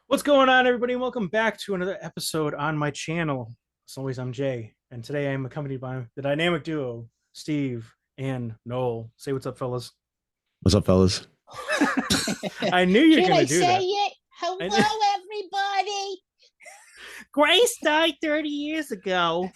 What's going on, everybody? And welcome back to another episode on my channel. As always, I'm Jay, and today I'm accompanied by the dynamic duo, Steve and Noel. Say what's up, fellas. What's up, fellas? I knew you were Should going I to do say that. it? Hello, everybody. Grace died 30 years ago.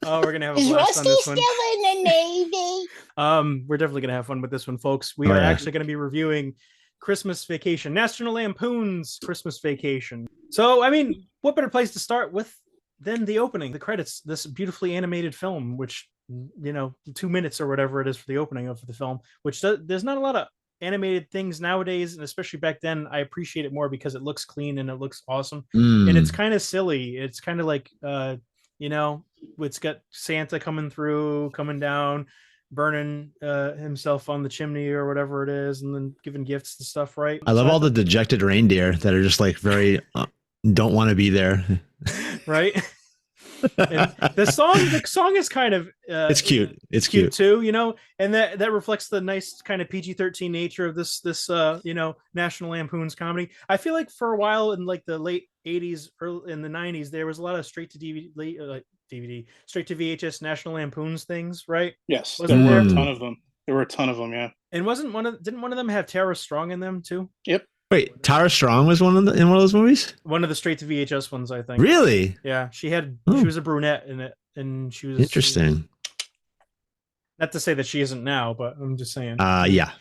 Oh, we're gonna have a Is blast on Rusty this still one. in the Navy? We're definitely gonna have fun with this one, folks. We Oh, are yeah. actually gonna be reviewing Christmas Vacation, National Lampoon's Christmas Vacation. So, I mean, what better place to start with than the opening, the credits, this beautifully animated film, which 2 minutes or whatever it is for the opening of the film. There's not a lot of animated things nowadays, and especially back then, I appreciate it more because it looks clean and it looks awesome, and it's kind of silly. It's kind of like it's got Santa coming down, burning himself on the chimney or whatever it is, and then giving gifts and stuff, right? I love all the dejected reindeer that are just like very don't want to be there. Right. And the song is kind of it's cute. It's cute too, and that reflects the nice kind of PG-13 nature of this National Lampoon's comedy. I feel like for a while in like the late 80s, early in the 90s, there was a lot of straight to DVD, straight to VHS National Lampoon's things, right? Yes, There were a ton of them. There were a ton of them, yeah. And didn't one of them have Tara Strong in them too? Yep. Wait, Tara Strong was in one of those movies? One of the straight to VHS ones, I think. Really? Yeah, she was a brunette in it, and she was interesting. Not to say that she isn't now, but I'm just saying. Yeah.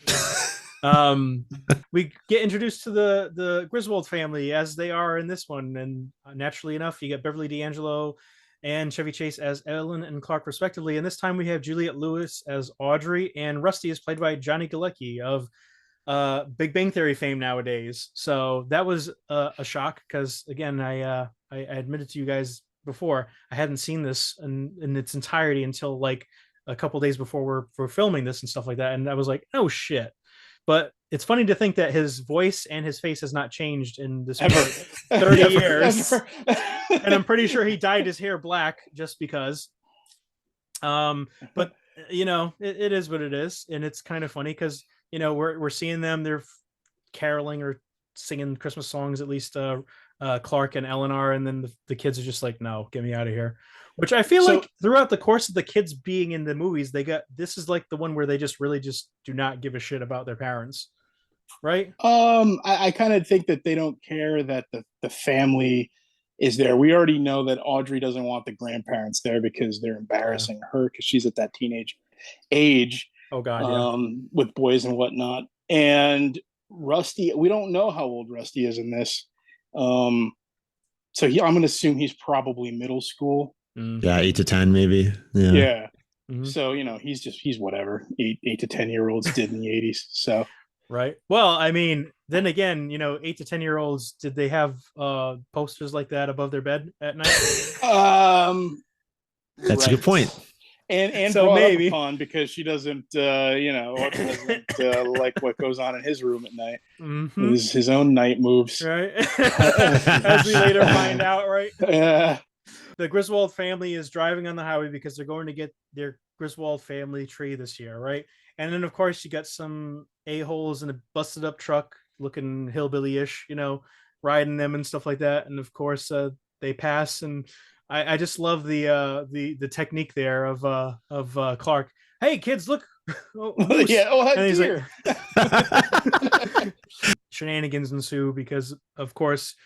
We get introduced to the Griswold family as they are in this one, and naturally enough, you get Beverly D'Angelo and Chevy Chase as Ellen and Clark, respectively. And this time we have Juliette Lewis as Audrey, and Rusty is played by Johnny Galecki of Big Bang Theory fame nowadays. So that was a shock because, again, I admitted to you guys before I hadn't seen this in its entirety until like a couple days before we're filming this and stuff like that, and I was like, oh shit. But it's funny to think that his voice and his face has not changed in this 30 years. And I'm pretty sure he dyed his hair black just because. But it is what it is, and it's kind of funny because we're seeing them, they're caroling or singing Christmas songs, at least Clark and Ellen are, and then the kids are just like, no, get me out of here. Which I feel like throughout the course of the kids being in the movies, this is like the one where they just really just do not give a shit about their parents, right? I kind of think that they don't care that the family is there. We already know that Audrey doesn't want the grandparents there because they're embarrassing her because she's at that teenage age. Oh God, yeah. With boys and whatnot. And Rusty, we don't know how old Rusty is in this. So I'm going to assume he's probably middle school. Yeah, 8 to 10 maybe. Yeah. Mm-hmm. So he's whatever 8 to 10-year-olds did in the 80s. So right. Well, I mean, then again, 8 to 10-year-olds, did they have posters like that above their bed at night? That's a good point. And so maybe upon because she doesn't doesn't like what goes on in his room at night. Mm-hmm. His own night moves, right? As we later find out, right? Yeah. The Griswold family is driving on the highway because they're going to get their Griswold family tree this year, right? And then, of course, you got some a-holes in a busted up truck looking hillbilly-ish, riding them and stuff like that. And of course, they pass, and I just love the technique there of Clark. Hey, kids, look! Yeah, and he's like, shenanigans ensue because, of course,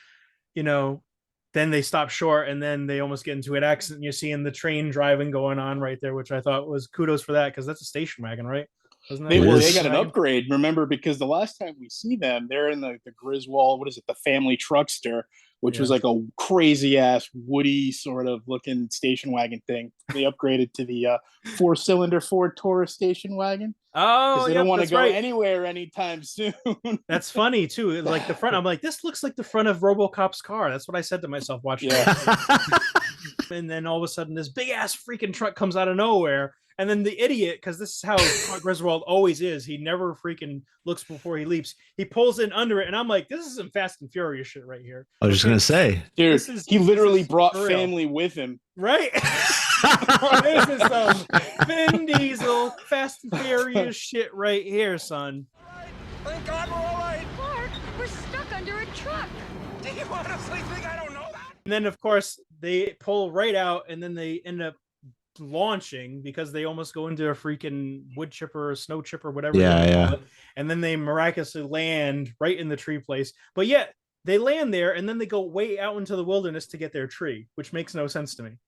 then they stop short, and then they almost get into an accident. You're seeing the train driving going on right there, which I thought was kudos for that because that's a station wagon, right? They got an upgrade. Remember, because the last time we see them, they're in the Griswold. What is it? The family truckster, which was like a crazy ass Woody sort of looking station wagon thing. They upgraded to the 4-cylinder Ford Taurus station wagon. Oh, they don't want to go anywhere anytime soon. That's funny too. Like the front, I'm like, this looks like the front of RoboCop's car. That's what I said to myself watching it. And then all of a sudden, this big ass freaking truck comes out of nowhere. And then the idiot, because this is how Griswold always is, he never freaking looks before he leaps. He pulls in under it, and I'm like, this is some Fast and Furious shit right here. I was just going to say. Dude, he literally brought family with him. Right? This is some Vin Diesel, Fast and Furious shit right here, son. Thank God we're all right. Clark, we're stuck under a truck. Do you honestly think I don't know that? And then, of course, they pull right out, and then they end up launching because they almost go into a freaking wood chipper or snow chipper, whatever. Yeah. And then they miraculously land right in the tree place. But yet they land there, and then they go way out into the wilderness to get their tree, which makes no sense to me.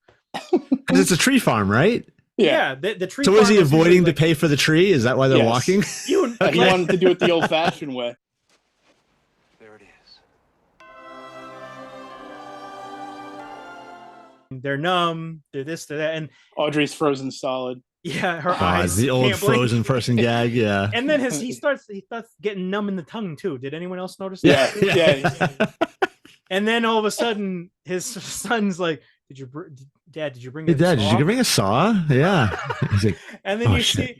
Because it's a tree farm, right? Yeah, the tree. So is he avoiding to pay for the tree? Is that why they're walking? He wanted to do it the old-fashioned way. There it is. They're numb. They're this, they're that, and Audrey's frozen solid. Yeah, her eyes. The old can't blink. frozen person gag. Yeah. And then he starts getting numb in the tongue too. Did anyone else notice that? Yeah. And then all of a sudden, his son's like, Dad, did you bring? Hey, Dad, did you bring a saw? Yeah. He's like, and then "Oh, you shit."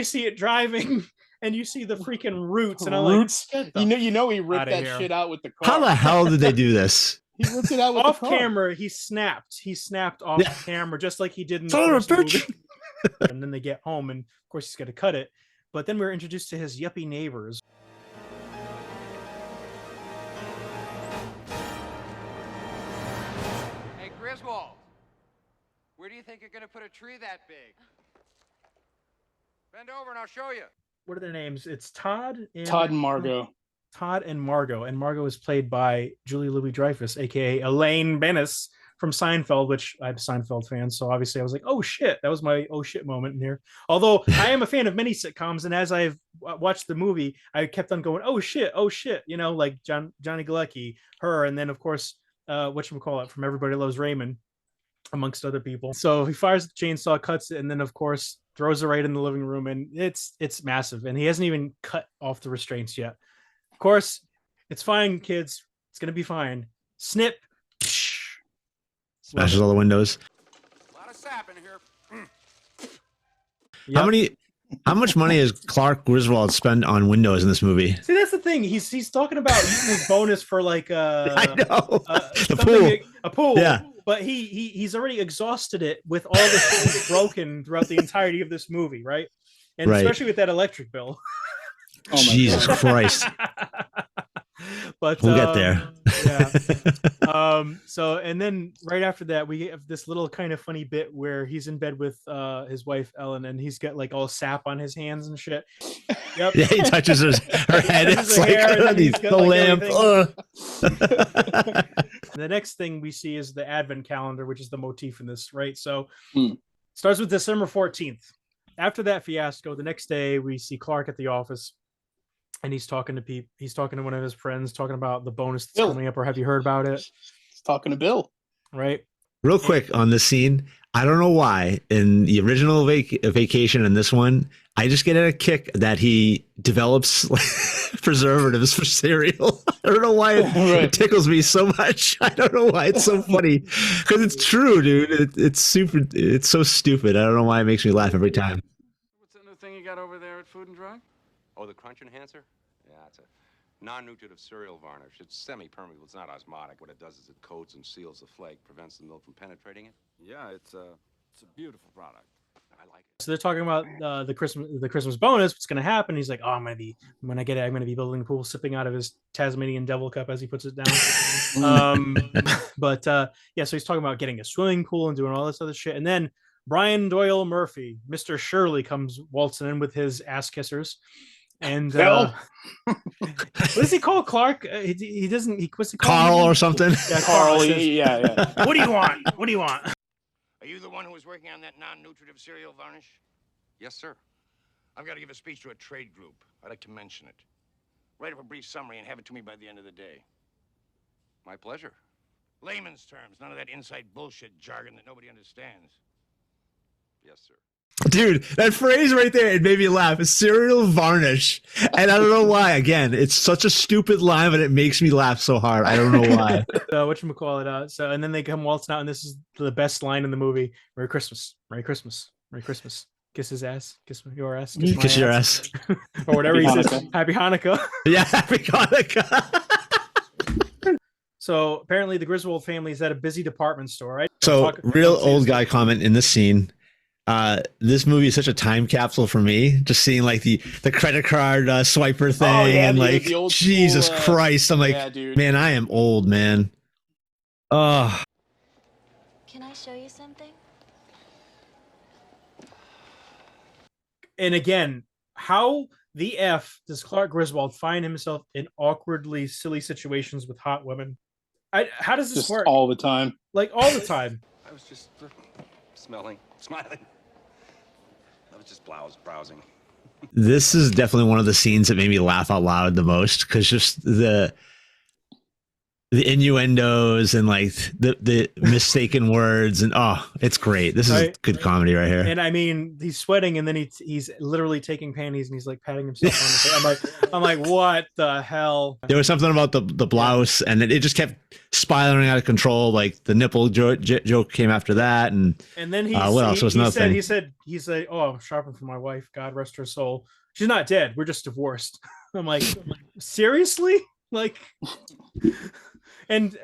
see it driving, and you see the freaking roots, and I'm Roots. like, You know, he ripped outta that here. shit out with the car. How the hell did they do this? He ripped it out with off the car. camera. He snapped off camera, just like he did in the Son of a first movie. bitch. And then they get home, and of course he's got to cut it. But then we're introduced to his yuppie neighbors. Hey, Griswold. Where do you think you're going to put a tree that big? Bend over and I'll show you. What are their names? It's Todd and Margot. Todd and Margot. And Margot is played by Julie Louis-Dreyfus, aka Elaine Bennis from Seinfeld, which I'm a Seinfeld fan. So obviously I was like, oh shit, that was my oh shit moment in here. Although I am a fan of many sitcoms, and as I've watched the movie, I kept on going, oh shit, you know, like Johnny Galecki, her, and then of course, whatchamacallit from Everybody Loves Raymond, amongst other people. So he fires the chainsaw, cuts it, and then of course throws it right in the living room, and it's massive, and he hasn't even cut off the restraints yet. Of course, it's fine, kids. It's gonna be fine. Snip. Smashes all the windows. A lot of sap in here. Yep. How much money has Clark Griswold spent on windows in this movie? See, that's the thing. He's talking about using his bonus for like I know. The pool. A pool. Yeah. But he's already exhausted it with all the things broken throughout the entirety of this movie, right? And Right. especially with that electric bill. Oh my Jesus God. Christ. But We'll get there. Yeah. So and then right after that we have this little kind of funny bit where he's in bed with his wife Ellen, and he's got like all sap on his hands and shit. Yep. Yeah, he touches her head. Touches It's her like hair, and then he's underneath got, the like, lamp. everything. The next thing we see is the advent calendar, which is the motif in this, right? So starts with December 14th. After that fiasco, the next day we see Clark at the office, and he's talking to people. He's talking to one of his friends, talking about the bonus that's Bill. coming up. Or have you heard about it? He's talking to Bill. Right. Real quick on this scene, I don't know why in the original Vacation and this one, I just get a kick that he develops preservatives for cereal. I don't know why it tickles me so much. I don't know why it's so funny, because it's true, dude. It's so stupid. I don't know why it makes me laugh every time. What's that new thing you got over there at Food and Drug? Oh, the Crunch Enhancer? Yeah, it's a non-nutritive cereal varnish. It's semi-permeable. It's not osmotic. What it does is it coats and seals the flake, prevents the milk from penetrating it. Yeah, it's a beautiful product. I like it. So they're talking about the Christmas bonus. What's going to happen? He's like, "Oh, when I get it, I'm going to be building a pool, sipping out of his Tasmanian devil cup," as he puts it down. But yeah, so he's talking about getting a swimming pool and doing all this other shit. And then Brian Doyle Murphy, Mr. Shirley, comes waltzing in with his ass kissers. And what does he call Clark? He doesn't. What's he call Carl him? or something? Yeah, Carl. says, Yeah. What do you want? What do you want? Are you the one who was working on that non-nutritive cereal varnish? Yes, sir. I've got to give a speech to a trade group. I'd like to mention it. Write up a brief summary and have it to me by the end of the day. My pleasure. Layman's terms, none of that inside bullshit jargon that nobody understands. Yes, sir. Dude, that phrase right there, it made me laugh. It's cereal varnish. And I don't know why. Again, it's such a stupid line, but it makes me laugh so hard. I don't know why. Whatchamacallit, so and then they come waltzing out, and this is the best line in the movie. Merry Christmas. Merry Christmas. Merry Christmas. Kiss his ass. Kiss your ass. Kiss my Kiss your ass. ass. Or whatever Happy he says. Hanukkah. Happy Hanukkah. Yeah, happy Hanukkah. So apparently the Griswold family is at a busy department store, right? So Don't real say old his guy name. comment in this scene. this movie is such a time capsule for me. Just seeing like the credit card swiper thing and like the old Jesus school, Christ, I'm like, yeah, dude. man, I am old, man. Oh, Can I show you something? And again, how the F does Clark Griswold find himself in awkwardly silly situations with hot women? How does this Just work? all the time. Like all the time. I was just smiling. I was just browsing. this is definitely one of the scenes that made me laugh out loud the most, because just the innuendos and like the mistaken words, and it's great. This is good comedy right here. And I mean, he's sweating, and then he's literally taking panties, and he's like patting himself on the face. I'm like, what the hell? There was something about the blouse, and it just kept spiraling out of control. Like the nipple joke came after that, and then what else was nothing? He said, "Oh, I'm shopping for my wife. God rest her soul. She's not dead. We're just divorced." I'm like, seriously? Like, and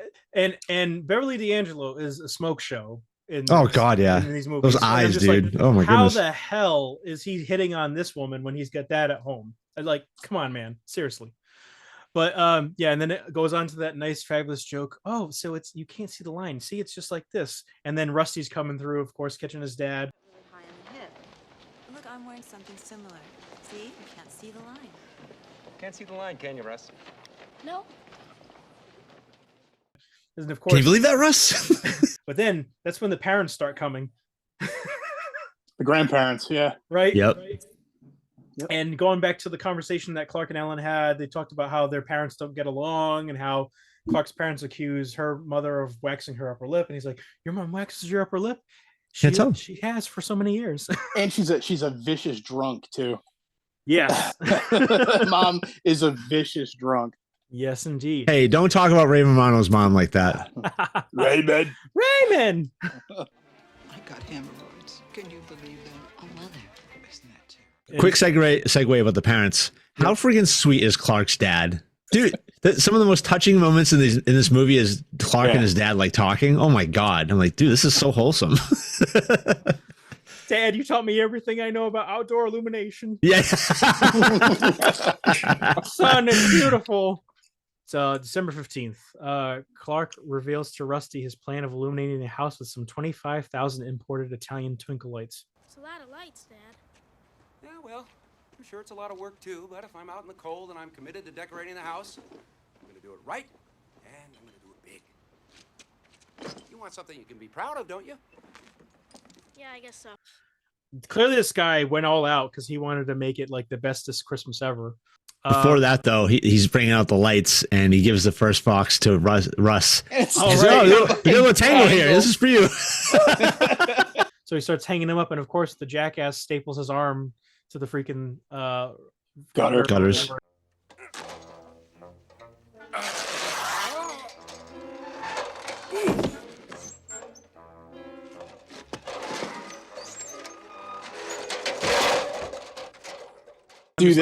Beverly D'Angelo is a smoke show. God, yeah. In these movies. Those eyes, dude. Like, oh my how goodness. the hell is he hitting on this woman when he's got that at home? Like, come on, man. Seriously. But yeah, and then it goes on to that nice, fabulous joke. Oh, so you can't see the line. See, it's just like this. And then Rusty's coming through, of course, catching his dad. Really high on the hip. Look, I'm wearing something similar. See? You can't see the line. Can't see the line, can you, Russ? No. And of course, Can you believe that, Russ? But then that's when the parents start coming. The grandparents, yeah. Right? Yep. Yep. And going back to the conversation that Clark and Ellen had, they talked about how their parents don't get along, and how Clark's parents accuse her mother of waxing her upper lip. And he's like, your mom waxes your upper lip? She has for so many years. And she's a vicious drunk too. Yes. Mom is a vicious drunk. Yes, indeed. Hey, don't talk about Ray Romano's mom like that. Raymond. Raymond! I got hemorrhoids. Can you believe that? Oh, mother. Isn't that terrible? Quick segue about the parents. How freaking sweet is Clark's dad? Dude, some of the most touching moments in this movie is Clark and his dad like talking. Oh my God. I'm like, dude, this is so wholesome. Dad, you taught me everything I know about outdoor illumination. Yeah. Son, it's beautiful. So December 15th, Clark reveals to Rusty his plan of illuminating the house with some 25,000 imported Italian twinkle lights. It's a lot of lights, Dad. Yeah, well, I'm sure it's a lot of work too, but if I'm out in the cold and I'm committed to decorating the house, I'm gonna do it right, and I'm gonna do it big. You want something you can be proud of, don't you? Yeah, I guess so. Clearly, this guy went all out because he wanted to make it like the bestest Christmas ever. Before that, though, he's bringing out the lights, and he gives the first box to Russ. He's like, you got a little tangle here. This is for you. So he starts hanging him up, and of course, the jackass staples his arm to the freaking gutters. Dude,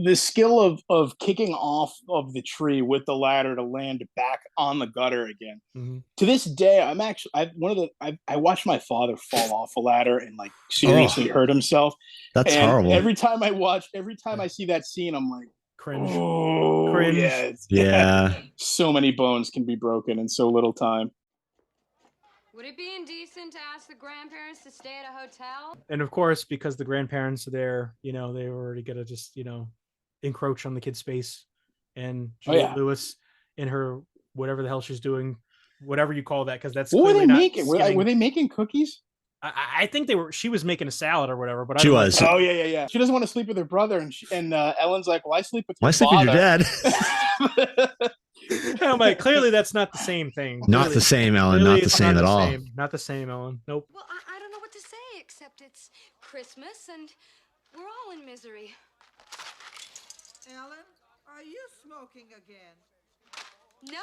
the skill of kicking off of the tree with the ladder to land back on the gutter again. Mm-hmm. To this day, I watched my father fall off a ladder and like seriously hurt himself. That's horrible. Every time I see that scene, I'm like, cringe. Oh, Cringe. Yeah. So many bones can be broken in so little time. Would it be indecent to ask the grandparents to stay at a hotel? And of course, because the grandparents are there, they were already gonna just, encroach on the kid's space. And Juliette Lewis in her whatever the hell she's doing, whatever you call that, because that's what were they not making? Were they making cookies? I think she was making a salad or whatever, but she was. Oh yeah. She doesn't want to sleep with her brother, and Ellen's like, "Well, I sleep with your Why sleep with your dad?" I'm like, clearly that's not the same thing. Not the same, Ellen. Not the same at all. Not the same, Ellen. Nope. Well, I don't know what to say, except it's Christmas and we're all in misery. Ellen, are you smoking again? No!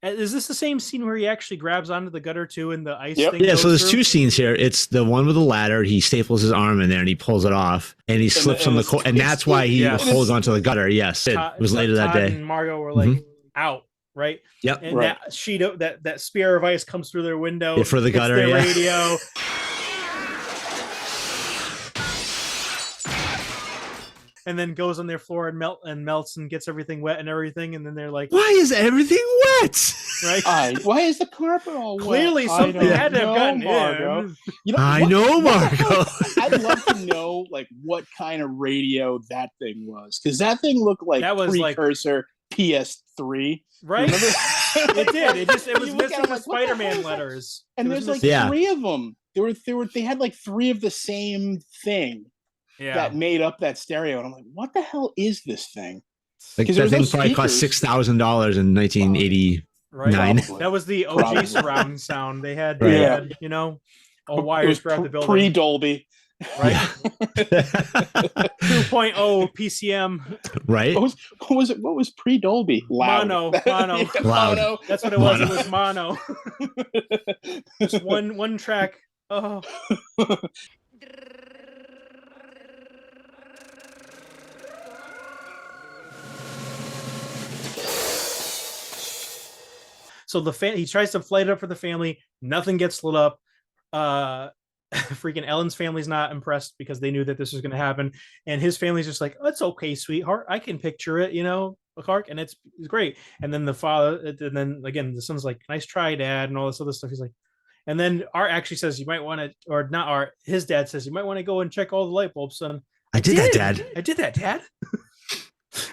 Is this the same scene where he actually grabs onto the gutter too and the ice thing? Yeah, so there's through? two scenes here. It's the one with the ladder. He staples his arm in there and he pulls it off, and he slips on the and that's why he holds onto the gutter. Yes, it was later that day. And Mario were like out. right? Yep. And that sheet of that spear of ice comes through their window for the gutter, their radio. And then goes on their floor and melts and gets everything wet and everything. And then they're like, why is everything wet? Right? Why is the carpet all wet? Clearly something had to have gotten Margo. in. You know, I know, Margo. I'd love to know like what kind of radio that thing was, because that thing looked like that was precursor PS3. Right? It did. It was missing the like, Spider-Man letters. And there's like 3 of them. They had like 3 of the same thing. Yeah. That made up that stereo, and I'm like, what the hell is this thing? Like that thing probably cost $6,000 in 1989. Right. That was the OG surround sound. They had, you know, all wires throughout the building. Pre-Dolby. Right. 2.0 PCM. Right. What was pre-Dolby? Loud. Mono. Loud. Mono. That's what it was. It was mono. Just one track. Oh. So he tries to light it up for the family. Nothing gets lit up. Freaking Ellen's family's not impressed because they knew that this was going to happen. And his family's just like, oh, it's okay, sweetheart. I can picture it, you know, Clark. And it's great. And then the father, and then again, the son's like, nice try, Dad, and all this other stuff. He's like, and then Art actually says, you might want to, or not Art, his dad says, you might want to go and check all the light bulbs, son. I did that, Dad. I did that, Dad.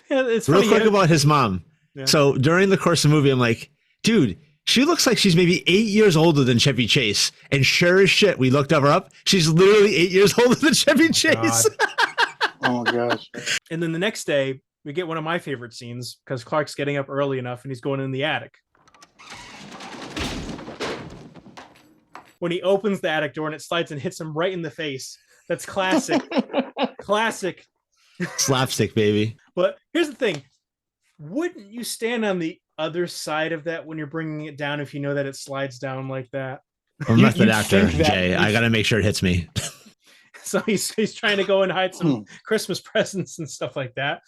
Yeah, it's real funny, quick about his mom. Yeah. So during the course of the movie, I'm like, dude, she looks like she's maybe 8 years older than Chevy Chase. And sure as shit, we looked her up. She's literally 8 years older than Chevy Chase. Oh my gosh. And then the next day, we get one of my favorite scenes because Clark's getting up early enough and he's going in the attic. When he opens the attic door and it slides and hits him right in the face. That's classic. Classic. Slapstick, baby. But here's the thing. Wouldn't you stand on the other side of that when you're bringing it down if you know that it slides down like that? I'm a method actor, Jay. I got to make sure it hits me. So he's trying to go and hide some Christmas presents and stuff like that.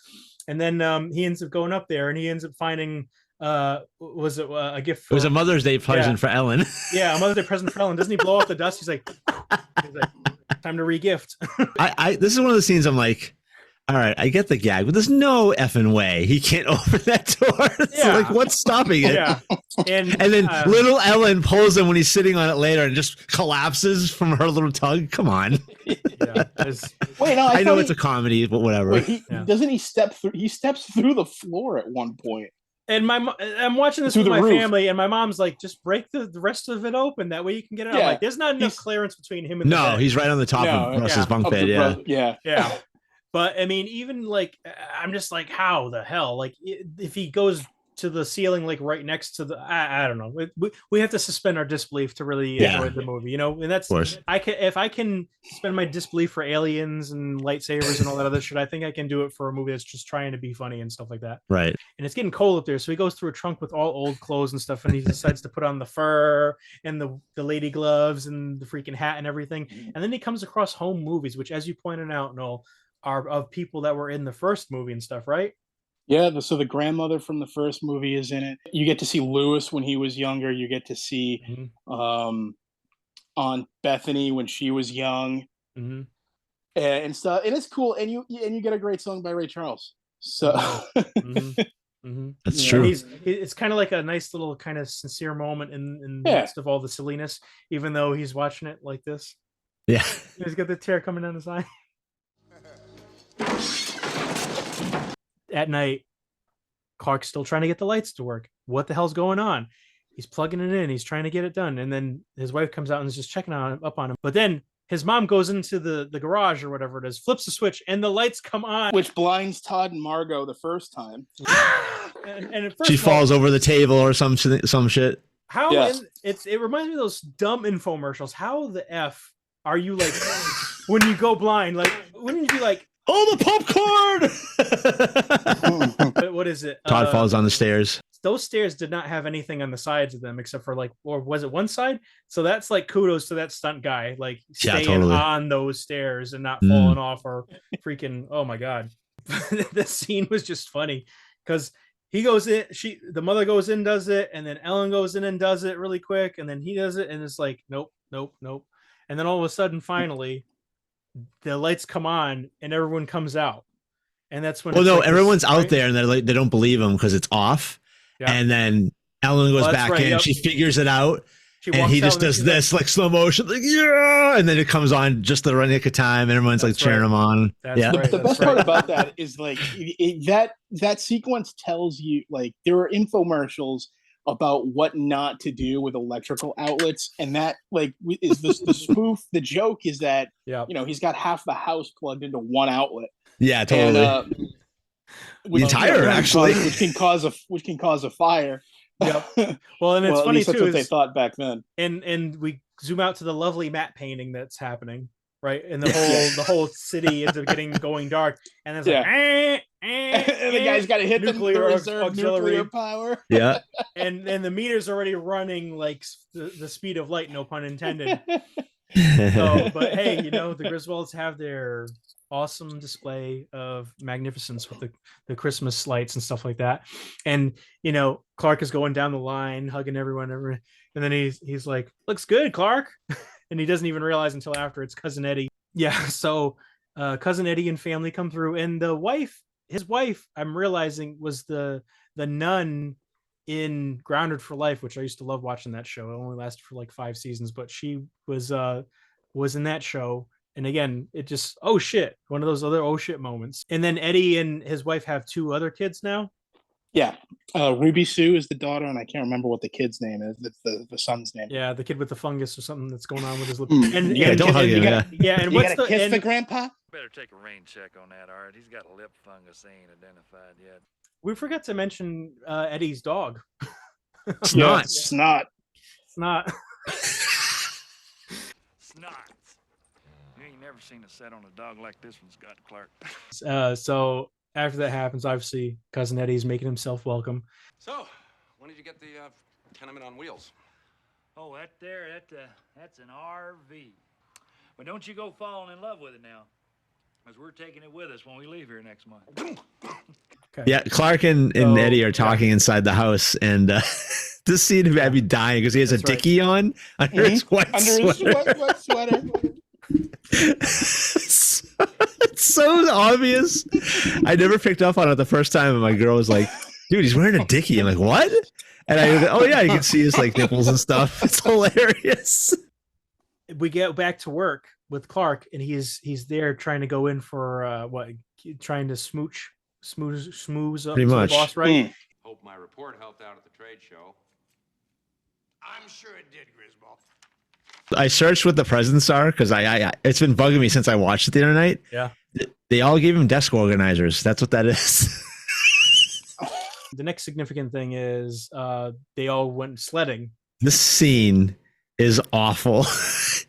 And then he ends up going up there and he ends up finding was it a gift for, it was a Mother's Day present for Ellen. Yeah, a Mother's Day present for Ellen. Doesn't he blow off the dust? He's like time to re-gift. This is one of the scenes I'm like, all right, I get the gag, but there's no effing way he can't open that door. So like, what's stopping it? Yeah. And then little Ellen pulls him when he's sitting on it later and just collapses from her little tug. Come on. Yeah. Wait, no, I know it's a comedy, but whatever. Wait, doesn't he step through? He steps through the floor at one point. And I'm watching this with my family, and my mom's like, just break the rest of it open. That way you can get it out. Like, there's not enough clearance between him and the bed. He's right on the top of Russ's bunk bed. Yeah. But I mean, even like, I'm just like, how the hell? Like, if he goes to the ceiling, like right next to the, I don't know. We have to suspend our disbelief to really enjoy the movie, you know. And that's, if I can suspend my disbelief for aliens and lightsabers and all that other shit, I think I can do it for a movie that's just trying to be funny and stuff like that. Right. And it's getting cold up there, so he goes through a trunk with all old clothes and stuff, and he decides to put on the fur and the lady gloves and the freaking hat and everything. And then he comes across home movies, which, as you pointed out, Noel, are of people that were in the first movie and stuff, right? Yeah, so the grandmother from the first movie is in it. You get to see Lewis when he was younger. You get to see Aunt Bethany when she was young, and stuff. And it's cool. And you get a great song by Ray Charles. So that's true. It's kind of like a nice little kind of sincere moment in the midst of all the silliness, even though he's watching it like this. Yeah, he's got the tear coming down his eye. At night, Clark's still trying to get the lights to work. What the hell's going on? He's plugging it in. He's trying to get it done. And then his wife comes out and is just checking up on him. But then his mom goes into the garage or whatever it is, flips the switch, and the lights come on. Which blinds Todd and Margo the first time. and she falls over the table or some shit. How it reminds me of those dumb infomercials. How the F are you like when you go blind? Like, wouldn't you be like, oh, the popcorn! What is it? Todd falls on the stairs. Those stairs did not have anything on the sides of them except for like, or was it one side? So that's like kudos to that stunt guy, like staying on those stairs and not falling off or freaking. Oh my god, the scene was just funny because he goes in, the mother goes in, does it, and then Ellen goes in and does it really quick, and then he does it, and it's like, nope, nope, nope. And then all of a sudden, finally, the lights come on and everyone comes out. And that's when everyone's out there and they don't believe him because it's off. Yeah. And then Ellen goes back in, she figures it out. And he just does this like slow motion, like, yeah, and then it comes on just the right nick of time, and everyone's like cheering him on. The best part about that is like that sequence tells you, like, there are infomercials about what not to do with electrical outlets, and that like is the spoof. The joke is that he's got half the house plugged into one outlet. Yeah, totally. And, the entire actually, which can cause a fire. Yep. Well, and it's funny too. That's what they thought back then. And we zoom out to the lovely matte painting that's happening, right? And the whole city ends up going dark, and it's like, and the guy's got to hit nuclear nuclear power. Yeah. and the meter's already running like the speed of light, no pun intended. So, but hey, the Griswolds have their awesome display of magnificence with the Christmas lights and stuff like that. And Clark is going down the line, hugging everyone, and then he's like, "Looks good, Clark," and he doesn't even realize until after it's Cousin Eddie. Yeah, so Cousin Eddie and family come through, and his wife, I'm realizing, was the nun in Grounded for Life, which I used to love watching that show. It only lasted for like 5 seasons, but she was in that show. And again, it just, oh shit, one of those other oh shit moments. And then Eddie and his wife have 2 other kids now. Yeah. Ruby Sue is the daughter, and I can't remember what the kid's name is. That's the son's name. Yeah, the kid with the fungus or something that's going on with his lip. And don't hug him. And what's the kiss the grandpa? Better take a rain check on that, Art. He's got a lip fungus ain't identified yet. We forgot to mention Eddie's dog. Snot. Snot. Snot. Snot. You ain't never seen a set on a dog like this one's got, Clark. So after that happens, obviously, Cousin Eddie's making himself welcome. So, when did you get the tenement on wheels? Oh, that's an RV. But don't you go falling in love with it now, because we're taking it with us when we leave here next month. Okay. Yeah, Clark and Eddie are talking inside the house, and this scene had me dying because he has a dickie on under his wet sweater. It's so obvious. I never picked up on it the first time, and my girl was like, "Dude, he's wearing a dickie." I'm like, "What?" And oh yeah, you can see his like nipples and stuff. It's hilarious. We get back to work with Clark, and he's there trying to go in for trying to smooth up pretty much. The boss, right? Hope my report helped out at the trade show. I'm sure it did, Griswold. I searched what the presents are because I it's been bugging me since I watched it the other night. Yeah, they all gave him desk organizers. That's what that is. The next significant thing is they all went sledding. This scene is awful.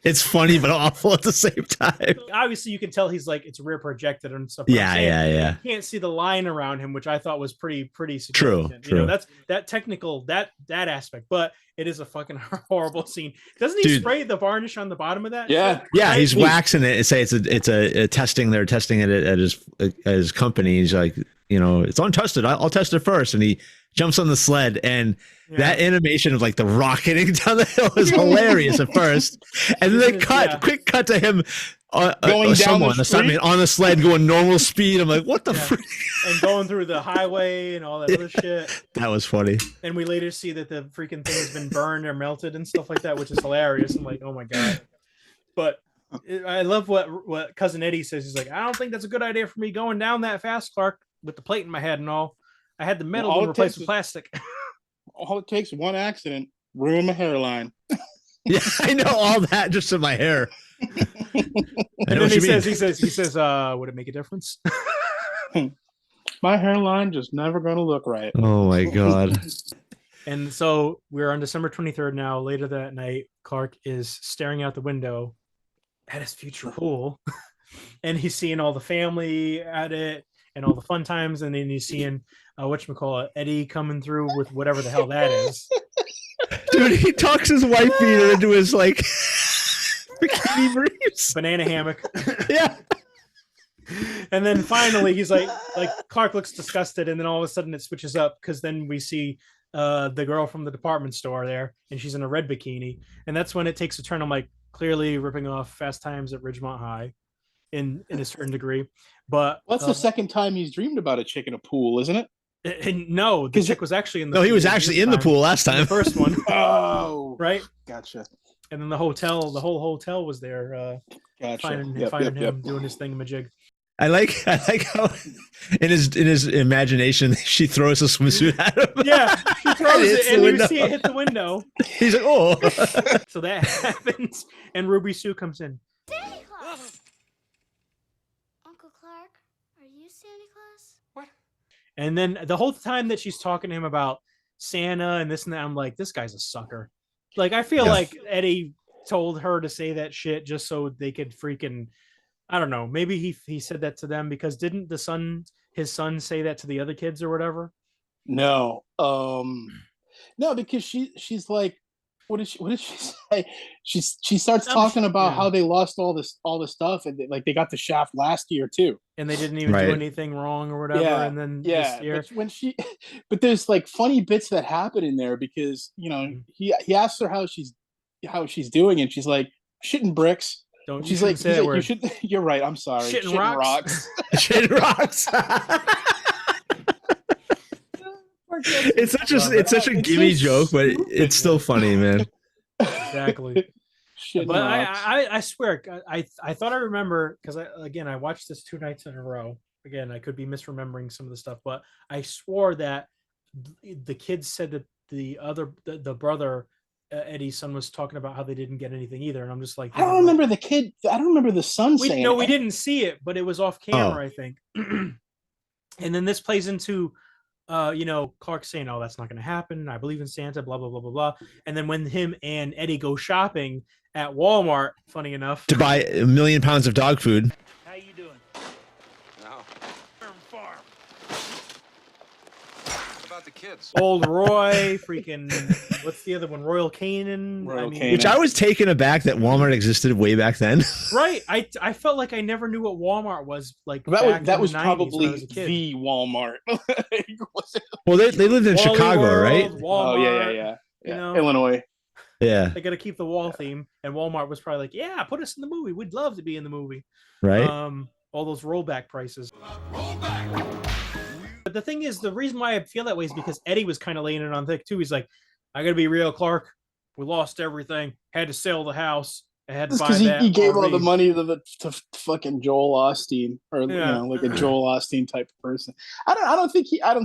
It's funny but awful at the same time. Obviously, you can tell he's like, it's rear projected and stuff. Yeah. You can't see the line around him, which I thought was pretty significant. True. That's that technical that aspect, but it is a fucking horrible scene. Doesn't he spray the varnish on the bottom of that? Yeah, yeah. He's waxing it. It's a testing. They're testing it at his company. He's like, it's untested. I'll test it first, and he jumps on the sled, and that animation of like the rocketing down the hill is hilarious at first, and then they quick cut to him going down the street on the sled going normal speed. I'm like, what the frick? And going through the highway and all that other shit. That was funny. And we later see that the freaking thing has been burned or melted and stuff like that, which is hilarious. I'm like, oh my god. But I love what Cousin Eddie says. He's like, I don't think that's a good idea for me going down that fast, Clark, with the plate in my head and all. I had the metal replaced with plastic. All it takes one accident, ruin my hairline. Yeah, I know all that just in my hair. And then he says, would it make a difference? My hairline just never gonna look right. Oh my god. And so we're on December 23rd now. Later that night, Clark is staring out the window at his future pool, and he's seeing all the family at it and all the fun times, and then he's seeing whatchamacallit, Eddie coming through with whatever the hell that is. Dude, he talks his wife beater into his like bikini briefs, banana hammock. Yeah. And then finally he's like Clark looks disgusted, and then all of a sudden it switches up because then we see the girl from the department store there, and she's in a red bikini, and that's when it takes a turn. I'm like, clearly ripping off Fast Times at Ridgemont High in a certain degree. But What's the second time he's dreamed about a chick in a pool, isn't it? And no, the chick was actually in the No, pool he was actually in the pool last time. the first one. Oh, right. Gotcha. And then the whole hotel was there, gotcha. finding him doing his thingamajig. I like how in his imagination she throws a swimsuit at him. Yeah, she throws it, and you see it hit the window. He's like, oh. So that happens, and Ruby Sue comes in. Santa Claus. Uncle Clark, are you Santa Claus? What? And then the whole time that she's talking to him about Santa and this and that, I'm like, this guy's a sucker. Like, I feel like Eddie told her to say that shit just so they could freaking, I don't know. Maybe he said that to them because didn't his son say that to the other kids or whatever? No, no, because she's like, what did she say? She starts talking about how they lost all this stuff, and they got the shaft last year too, and they didn't even do anything wrong or whatever. Yeah, and then this year, but there's like funny bits that happen in there because he asks her how she's doing, and she's like shitting bricks. She's like, you should. You're right. I'm sorry. Shitting rocks. Shitting rocks. It's such a gimme joke, but it's still funny, man. Exactly. But I swear, I thought I remember because I watched this 2 nights in a row. Again, I could be misremembering some of the stuff, but I swore that the kids said that the brother, Eddie's son, was talking about how they didn't get anything either, and I'm just like, I don't remember the kid. I don't remember the son saying. No, we didn't see it, but it was off camera, I think. And then this plays into. Clark saying, "Oh, that's not going to happen. I believe in Santa." Blah blah blah blah blah. And then when him and Eddie go shopping at Walmart, funny enough, to buy 1 million pounds of dog food. How you doing? No. Farm. What about the kids? Old Roy, freaking, what's the other one? Royal Canin. Which I was taken aback that Walmart existed way back then. Right. I felt like I never knew what Walmart was like. That was probably the Walmart. Well, they lived in Chicago, World, right? Walmart, yeah. Illinois. Yeah. They got to keep the wall theme, and Walmart was probably like, "Yeah, put us in the movie. We'd love to be in the movie." Right. All those rollback prices. But the thing is, the reason why I feel that way is because Eddie was kind of laying it on thick too. He's like, "I got to be real, Clark. We lost everything. Had to sell the house. I had to buy that." He gave all the money to fucking Joel Osteen, or like a Joel Osteen type of person. I don't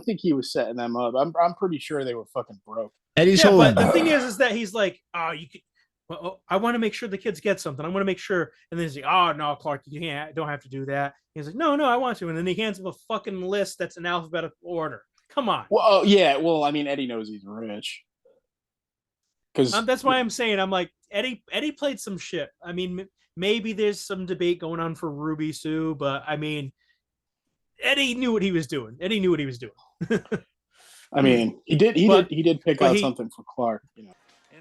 think he was setting them up. I'm pretty sure they were fucking broke. Eddie's but the thing is that he's like, "Oh, you could." Well, I want to make sure the kids get something. I want to make sure. And then he's like, "Oh no, Clark, you don't have to do that." He's like, "No, I want to." And then he hands him a fucking list that's in alphabetical order. Come on. Well, yeah. Well, I mean, Eddie knows he's rich. Because that's why I'm saying, I'm like, Eddie played some shit. I mean, maybe there's some debate going on for Ruby Sue, but I mean, Eddie knew what he was doing. I mean, he did pick out something for Clark, And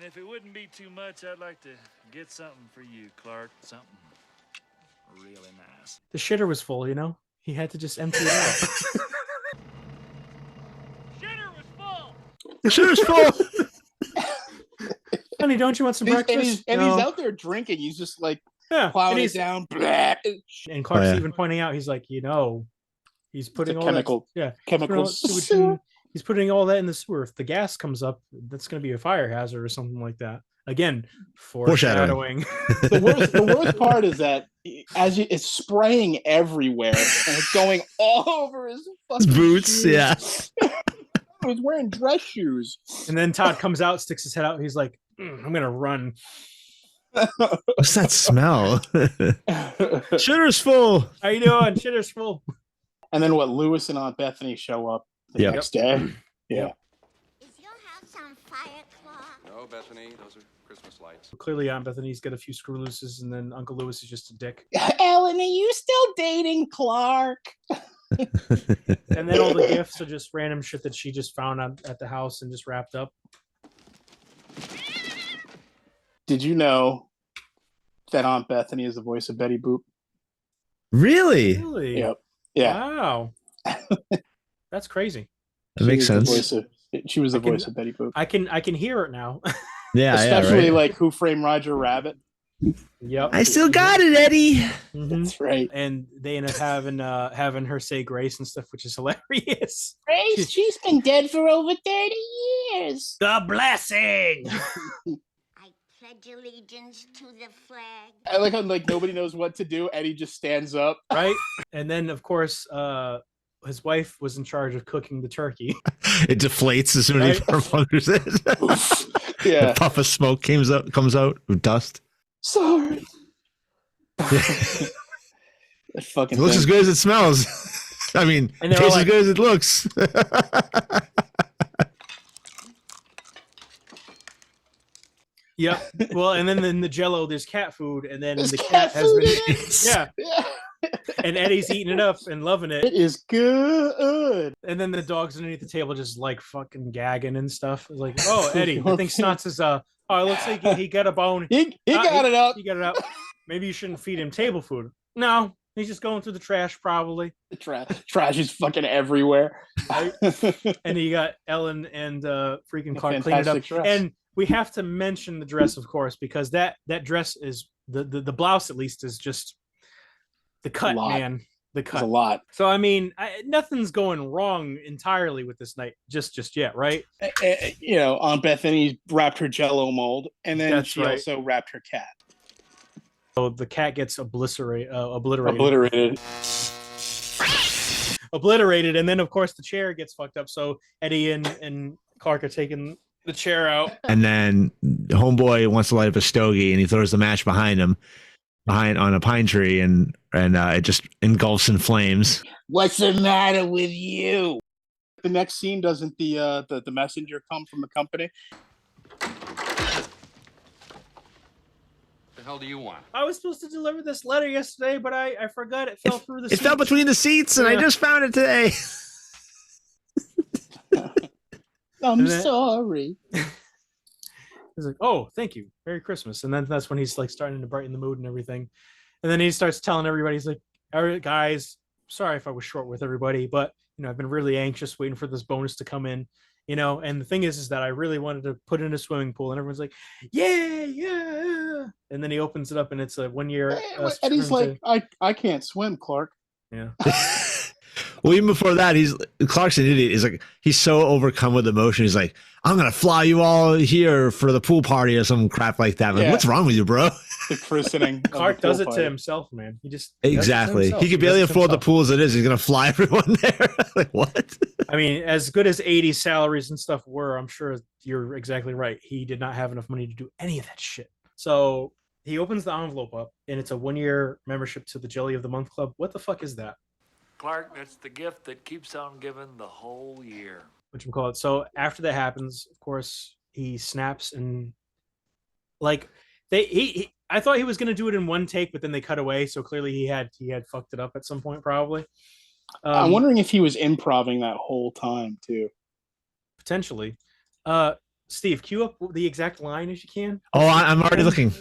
if it wouldn't be too much, I'd like to get something for you, Clark. Something really nice. The shitter was full, He had to just empty it out. The shitter's full. Honey, don't you want some breakfast? And he's out there drinking. He's just like plowing it down. And Clark's even pointing out, he's like, he's putting all chemicals. He's putting all that in the sewer. If the gas comes up, that's going to be a fire hazard or something like that. Again, foreshadowing. The worst part is that it's spraying everywhere and it's going all over his fucking boots. shoes. Yeah. He's wearing dress shoes. And then Todd comes out, sticks his head out. He's like, I'm going to run. What's that smell? Shitter's full. How you doing? Shitter's full. And then Lewis and Aunt Bethany show up the next day. Yeah. Is your house on fire, Clark? No, Bethany, those are Christmas lights. Clearly, Aunt Bethany's got a few screw looses, and then Uncle Lewis is just a dick. Ellen, are you still dating Clark? And then all the gifts are just random shit that she just found at the house and just wrapped up. Did you know that Aunt Bethany is the voice of Betty Boop? Really? Really? Yep. Yeah. Wow. That's crazy. That makes sense. She was the voice of Betty Boop. I can hear it now. Yeah, especially yeah, right? like Who Framed Roger Rabbit. Yep. I still got it, Eddie. That's right. And they end up having her say grace and stuff, which is hilarious. Grace, she's been dead for over 30 years. The blessing. I pledge allegiance to the flag. I like how like nobody knows what to do. Eddie just stands up. Right? And then of course his wife was in charge of cooking the turkey. It deflates as soon as he bunkers it. Yeah. A puff of smoke comes out with dust. Sorry. That fucking It looks thing. as good as it smells. I mean, And it they're tastes all as good as it looks. Yep. Well, and then in the Jello, there's cat food, and then There's the cat cat has food been in it? yeah. And Eddie's eating it up and loving It it. is good. And then the dog's underneath the table just like fucking gagging and stuff. It's like, oh, Eddie, I think Snots is oh, it looks like he got a bone. He got it up. He got it up. Maybe you shouldn't feed him table food. No, he's just going through the trash probably. The trash is fucking everywhere. And then you got Ellen and freaking A Clark cleaning it up. fantastic dress. And we have to mention the dress, of course, because that dress is the blouse, at least, is just the cut, man. The cut. It's a lot. So I mean, nothing's going wrong entirely with this night just yet, right? You know, Aunt Bethany wrapped her Jello mold, and then That's she right. also wrapped her cat. So the cat gets obliterated, and then of course the chair gets fucked up. So Eddie and Clark are taking the chair out. And then homeboy wants to light up a stogie, and he throws the match behind him, on a pine tree, and it just engulfs in flames. What's the matter with you? The next scene, doesn't the messenger come from the company? The hell do you want? I was supposed to deliver this letter yesterday, but I forgot it fell through the It fell seats. between the seats, and I Yeah. just found it today. I'm And then- sorry. He's like, "Oh, thank you, Merry Christmas." And then that's when he's like starting to brighten the mood and everything. And then he starts telling everybody, he's like, "All right, guys, sorry if I was short with everybody, but I've been really anxious waiting for this bonus to come in, And the thing is that I really wanted to put in a swimming pool, and everyone's like, yeah. And then he opens it up, and it's a 1 year. And he's like, I can't swim, Clark. Yeah. Well, even before that, Clark's an idiot. He's so overcome with emotion. He's like, I'm gonna fly you all here for the pool party or some crap like that. I'm like, Yeah. what's wrong with you, bro? The christening. Clark does it to himself, man. He just Exactly. He could barely afford the pool as it is. He's gonna fly everyone there. Like, what? I mean, as good as 80s salaries and stuff were, I'm sure you're exactly right. He did not have enough money to do any of that shit. So he opens the envelope up, and it's a 1 year membership to the Jelly of the Month Club. What the fuck is that? Clark, that's the gift that keeps on giving the whole year. Whatchamacallit. So after that happens, of course, he snaps and like I thought he was gonna do it in one take, but then they cut away. So clearly he had fucked it up at some point, probably. I'm wondering if he was improving that whole time too. Potentially. Steve, cue up the exact line as you can. Oh, I'm already looking.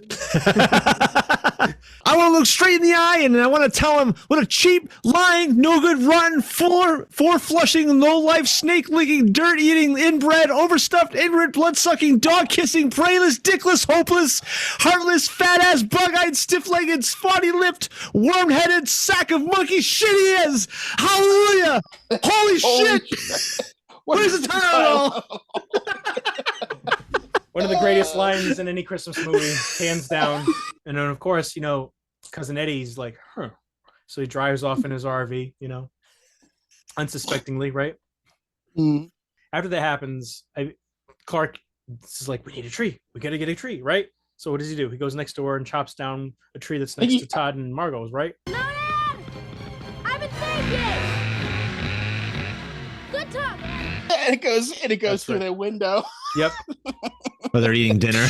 I want to look straight in the eye, and I want to tell him what a cheap, lying, no good, rotten, four-flushing, low-life, snake-licking, dirt-eating, inbred, overstuffed, ignorant, blood-sucking, dog-kissing, brainless, dickless, hopeless, heartless, fat-ass, bug-eyed, stiff-legged, spotty-lipped, worm-headed sack of monkey shit he is. Hallelujah! Holy shit! Where's the title? One of the greatest lines in any Christmas movie, hands down. And then, of course, Cousin Eddie's like, huh. So he drives off in his RV, unsuspectingly, right? Mm. After that happens, Clark is like, we need a tree. We got to get a tree, right? So what does he do? He goes next door and chops down a tree that's next to Todd and Margot's, right? I've been thinking. Good talk, man. And it goes through their window. Yep. While they're eating dinner.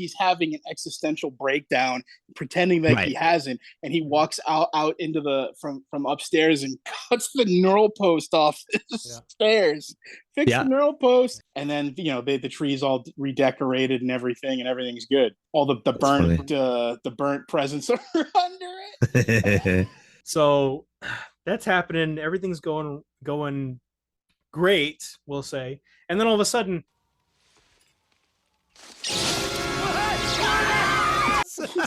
he's having an existential breakdown, pretending that he hasn't, and he walks out into the from upstairs and cuts the neural post off the stairs, fix the neural post, and then the tree's all redecorated and everything's good. All the burnt presents are under it. So that's happening. Everything's going great, we'll say, and then all of a sudden.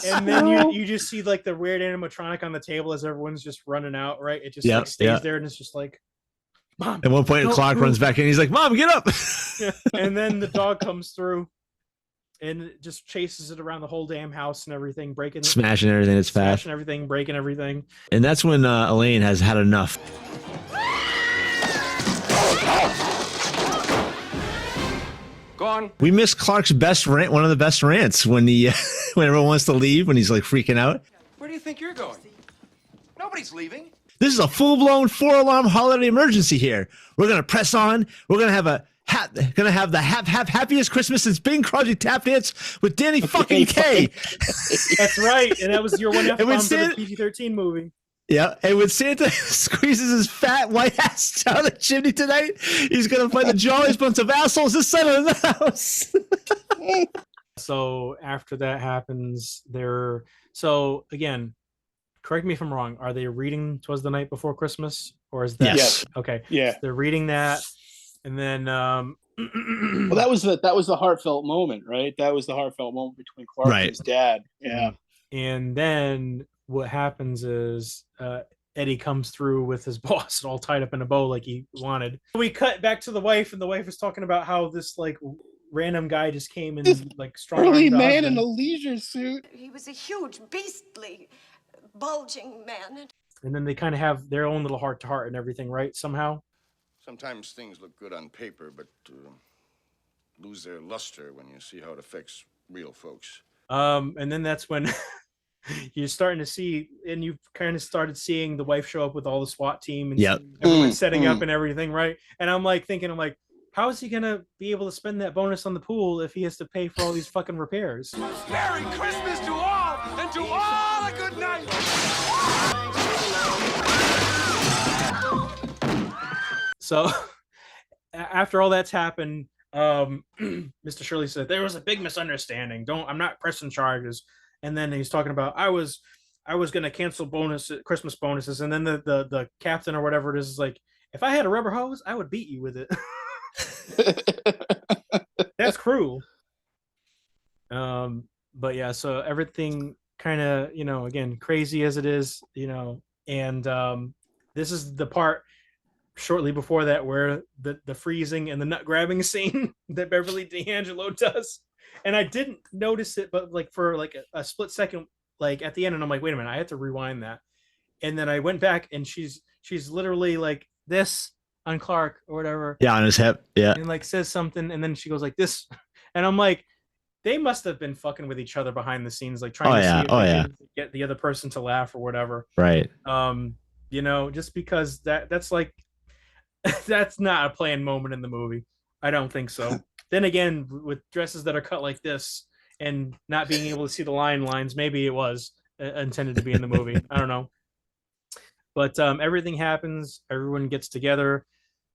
And then you just see like the weird animatronic on the table as everyone's just running out, right? It just like stays there, and it's just like, Mom. At one point, Clark runs back in. He's like, Mom, get up. And then the dog comes through and it just chases it around the whole damn house and everything, smashing everything. It's fast. Smashing everything, breaking everything. And that's when Elaine has had enough. Gone. We miss Clark's best rant, one of the best rants when when everyone wants to leave, when he's like freaking out. Where do you think you're going? Nobody's leaving. This is a full-blown 4-alarm holiday emergency here. We're gonna press on. We're gonna have the happiest Christmas since Bing Crosby tap dance with Danny fucking Kaye. That's right, and that was your one F-bomb for the PG-13 movie. Yeah, and when Santa squeezes his fat white ass down the chimney tonight, he's gonna find the jolliest bunch of assholes this side of the house. So after that happens, so again, correct me if I'm wrong. Are they reading "'Twas the Night Before Christmas" or is that okay? Yeah, so they're reading that, and then well, that was the heartfelt moment, right? That was the heartfelt moment between Clark and his dad. Yeah, and then what happens is Eddie comes through with his boss all tied up in a bow like he wanted. We cut back to the wife, and the wife is talking about how this like random guy just came and like strong early man in a leisure suit. He was a huge, beastly, bulging man. And then they kind of have their own little heart-to-heart and everything, right? Somehow. Sometimes things look good on paper, but lose their luster when you see how it affects real folks. And then that's when you're starting to see, and you've kind of started seeing the wife show up with all the SWAT team and everyone setting up and everything, right? And I'm like thinking, how is he gonna be able to spend that bonus on the pool if he has to pay for all these fucking repairs? Merry Christmas to all, and to all a good night. So after all that's happened, Mr. Shirley said there was a big misunderstanding. I'm not pressing charges. And then he's talking about I was gonna cancel Christmas bonuses, and then the captain or whatever it is like, if I had a rubber hose, I would beat you with it. That's cruel. But yeah, so everything kind of, again, crazy as it is, and this is the part shortly before that where the freezing and the nut grabbing scene that Beverly D'Angelo does. And I didn't notice it, but like for like a split second, like at the end, and I'm like, wait a minute, I had to rewind that. And then I went back, and she's literally like this on Clark or whatever. Yeah, on his hip. Yeah. And like says something, and then she goes like this, and I'm like, they must have been fucking with each other behind the scenes, like trying to see if they could get the other person to laugh or whatever. Right. Just because that's like that's not a planned moment in the movie. I don't think so. Then again, with dresses that are cut like this and not being able to see the lines, maybe it was intended to be in the movie. I don't know. But everything happens. Everyone gets together.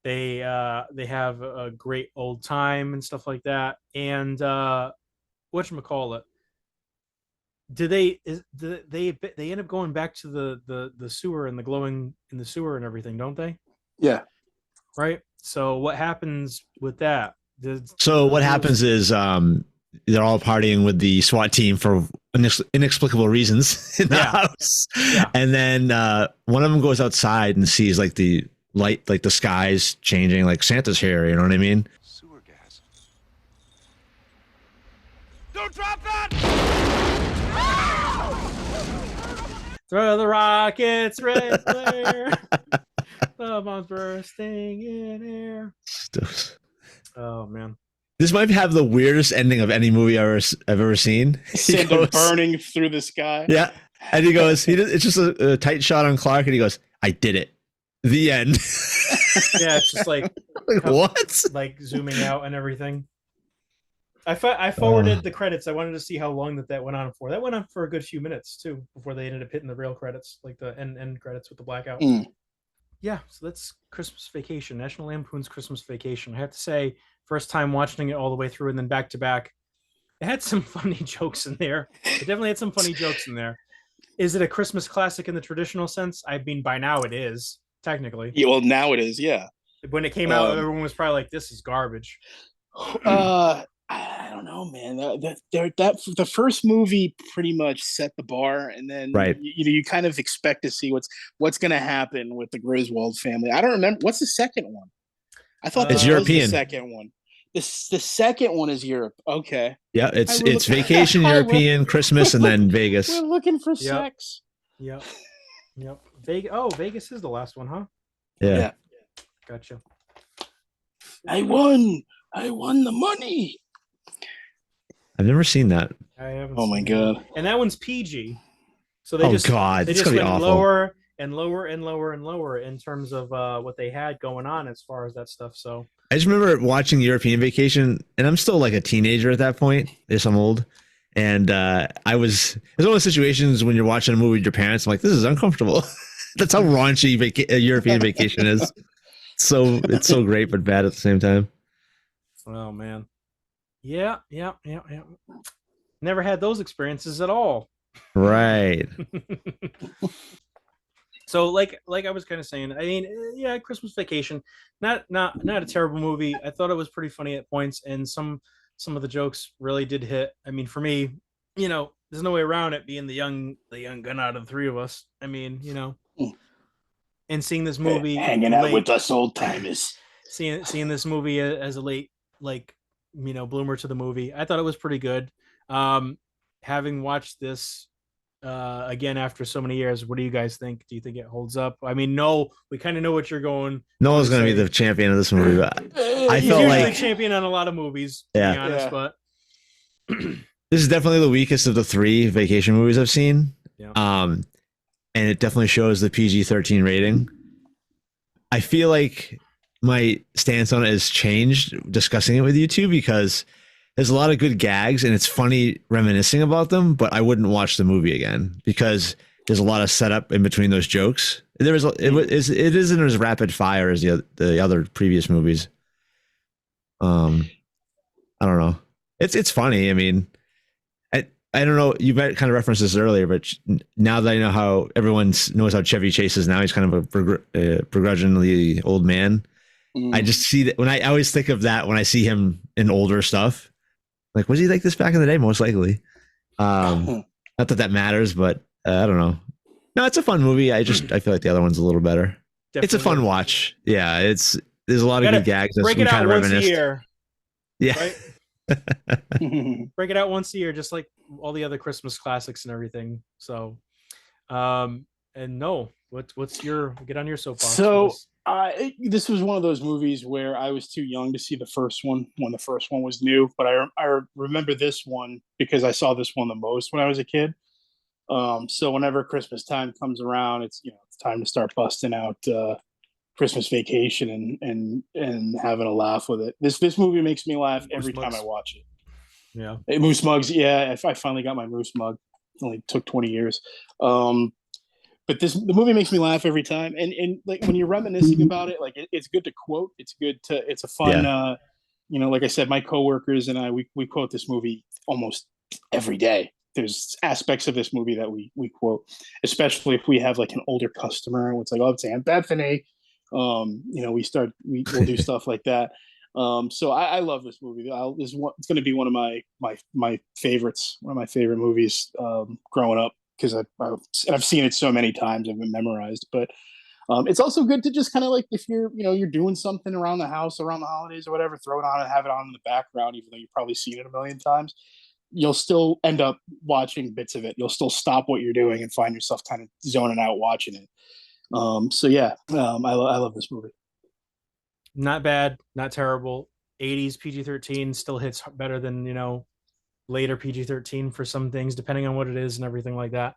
They have a great old time and stuff like that. And whatchamacallit? They end up going back to the sewer and the glowing in the sewer and everything, don't they? Yeah. Right. So what happens with that? So what happens is they're all partying with the SWAT team for inexplicable reasons in the house. Yeah. And then one of them goes outside and sees like the light, like the skies changing, like Santa's here. You know what I mean? Sewer gas. Don't drop that! Throw the rockets, red flare. The bombs bursting in air. Oh man. This might have the weirdest ending of any movie I've ever seen. Santa burning through the sky. Yeah. And he goes, it's just a tight shot on Clark, and he goes, I did it. The end. Yeah, it's just like what? Like zooming out and everything. I forwarded the credits. I wanted to see how long that went on for. That went on for a good few minutes too before they ended up hitting the real credits, like the end credits with the blackout. Yeah, so that's Christmas Vacation, National Lampoon's Christmas Vacation. I have to say, first time watching it all the way through and then back to back, it had some funny jokes in there. It definitely had some funny jokes in there. Is it a Christmas classic in the traditional sense? I mean, by now it is, technically. Yeah, well, now it is, yeah. When it came out, everyone was probably like, this is garbage. I don't know, man. The first movie pretty much set the bar, and then you kind of expect to see what's going to happen with the Griswold family. I don't remember what's the second one. I thought it's European. Was the second one. The second one is Europe. Okay. Yeah, it's vacation, European, Christmas, and then Vegas. We're looking for sex. Yep. Vegas is the last one, huh? Yeah. Gotcha. I won the money. I've never seen that. I haven't. Oh my god! And that one's PG, so they just went lower and lower and lower and lower in terms of what they had going on as far as that stuff. So I just remember watching European Vacation, and I'm still like a teenager at that point. Yes, I'm old, and it's one of those situations when you're watching a movie with your parents. I'm like, this is uncomfortable. That's how raunchy European Vacation is. So it's so great but bad at the same time. Oh man. Yeah. Never had those experiences at all. Right. So like I was kind of saying, I mean, yeah, Christmas Vacation, not a terrible movie. I thought it was pretty funny at points, and some of the jokes really did hit. I mean, for me, there's no way around it being the young gun out of the three of us. I mean, and seeing this movie, hanging out with us old timers, seeing this movie as a late bloomer to the movie, I thought it was pretty good. Having watched this again after so many years, what do you guys think? Do you think it holds up? I mean, no, we kind of know what you're going. Noah's going to be the champion of this movie. But I He's felt usually like champion on a lot of movies, to be honest, but this is definitely the weakest of the three vacation movies I've seen. Yeah. And it definitely shows the PG-13 rating. I feel like my stance on it has changed discussing it with you two, because there's a lot of good gags and it's funny reminiscing about them, but I wouldn't watch the movie again because there's a lot of setup in between those jokes. It isn't as rapid fire as the other previous movies. I don't know. It's funny. I mean, I don't know. You might kind of referenced this earlier, but now that I know how everyone knows how Chevy Chase is now, he's kind of a begrudgingly old man. I just see that I always think of that when I see him in older stuff. Like, was he like this back in the day? Most likely. Not that matters, but I don't know. No, it's a fun movie. I feel like the other one's a little better. Definitely. It's a fun watch. Yeah, there's a lot of good gags. Break it out once a year. Yeah. Right? Break it out once a year, just like all the other Christmas classics and everything. So, and no, what's your get on your soapbox? So this was one of those movies where I was too young to see the first one when the first one was new, but I remember this one because I saw this one the most when I was a kid. So whenever Christmas time comes around, it's time to start busting out Christmas Vacation and having a laugh with it. This movie makes me laugh every time I watch it. Yeah, Moose mugs. Yeah, I finally got my moose mug. It only took 20 years. But the movie makes me laugh every time, and like when you're reminiscing about it, like it's good to quote. It's a fun. Like I said, my coworkers and I we quote this movie almost every day. There's aspects of this movie that we quote, especially if we have like an older customer. It's like, oh, it's Aunt Bethany. We'll do stuff like that. So I love this movie. It's going to be one of my favorites. One of my favorite movies growing up, because I've seen it so many times. I've been memorized. But it's also good to just kind of like, if you're doing something around the house around the holidays or whatever, throw it on and have it on in the background, even though you've probably seen it a million times. You'll still end up watching bits of it. You'll still stop what you're doing and find yourself kind of zoning out watching it. I love this movie. Not bad, not terrible. 80s PG-13 still hits better than later PG-13 for some things, depending on what it is and everything like that.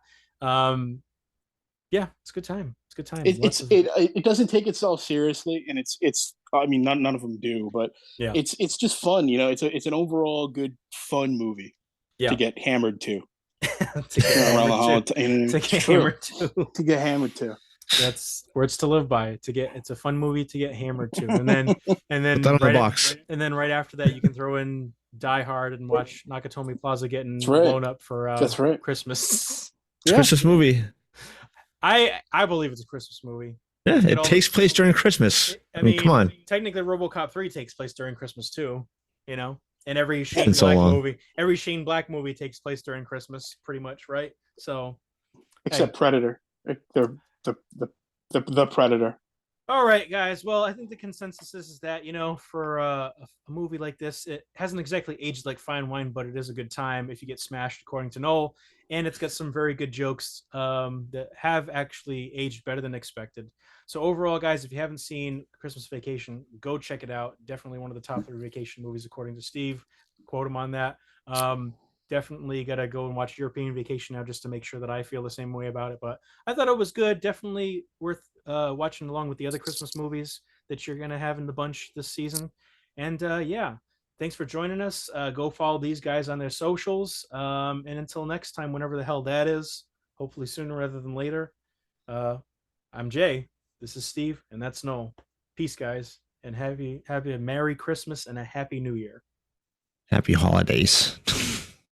Yeah, it's a good time. It's a good time. It doesn't take itself seriously, and it's I mean none of them do, but yeah, it's just fun. You know, it's an overall good fun movie to get hammered to. to get around the hammered holiday. to get hammered to. To get hammered to. That's words to live by. It's a fun movie to get hammered to, and then Put that on the box. and then right after that, you can throw in Die Hard and watch Nakatomi Plaza getting That's right. blown up for That's right. Christmas. It's a Christmas movie. I believe it's a Christmas movie. Yeah, it takes place during Christmas. I mean, come on. Technically, RoboCop 3 takes place during Christmas too. You know, and every Shane Been so Black long. every Shane Black movie takes place during Christmas, pretty much, right? So, Except Predator. They're the Predator. All right, guys. Well, I think the consensus is that, you know, for a movie like this, it hasn't exactly aged like fine wine, but it is a good time if you get smashed, according to Noel. And it's got some very good jokes that have actually aged better than expected. So overall, guys, if you haven't seen Christmas Vacation, go check it out. Definitely one of the top 3 vacation movies, according to Steve. Quote him on that. Definitely got to go and watch European Vacation now just to make sure that I feel the same way about it. But I thought it was good. Definitely worth watching along with the other Christmas movies that you're going to have in the bunch this season. And yeah, thanks for joining us. Go follow these guys on their socials. And until next time, whenever the hell that is, hopefully sooner rather than later, I'm Jay. This is Steve, and that's Noel. Peace, guys, and have a Merry Christmas and a Happy New Year. Happy holidays.